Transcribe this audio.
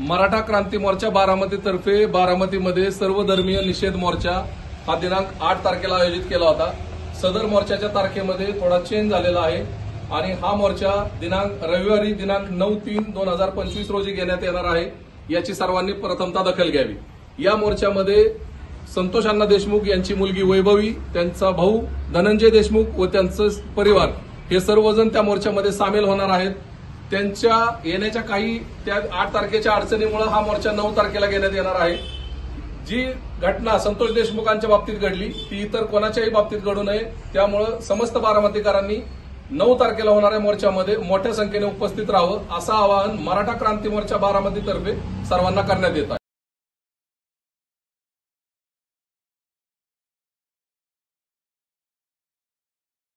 मराठा क्रांती मोर्चा बारामतीतर्फे बारामतीमध्ये सर्वधर्मीय निषेध मोर्चा हा दिनांक 8 तारखेला आयोजित केला होता। सदर मोर्चाच्या तारखेमध्ये थोडा चेंज झालेला आहे आणि हा मोर्चा रविवारी दिनांक 9/3/2025 रोजी घेण्यात येणार आहे। याची सर्वांनी प्रथमतः दखल घ्यावी। या मोर्चामध्ये संतोष अण्णा देशमुख यांची मुलगी वैभवी, त्यांचा भाऊ धनंजय देशमुख व त्यांचे परिवार हे सर्वजण त्या मोर्चामध्ये सामील होणार आहेत। त्यांच्या येण्याच्या काही त्या 8 तारखेच्या अडचणीमुळे हा मोर्चा 9 तारखेला घेण्यात येणार आहे। जी घटना संतोष देशमुखांच्या बाबतीत घडली ती इतर कोणाच्याही बाबतीत घडू नये, त्यामुळे समस्त बारामतीकरांनी 9 तारखेला होणाऱ्या मोर्चामध्ये मोठ्या संख्येने उपस्थित राहावं असं आवाहन मराठा क्रांती मोर्चा बारामतीतर्फे सर्वांना करण्यात येत आहे।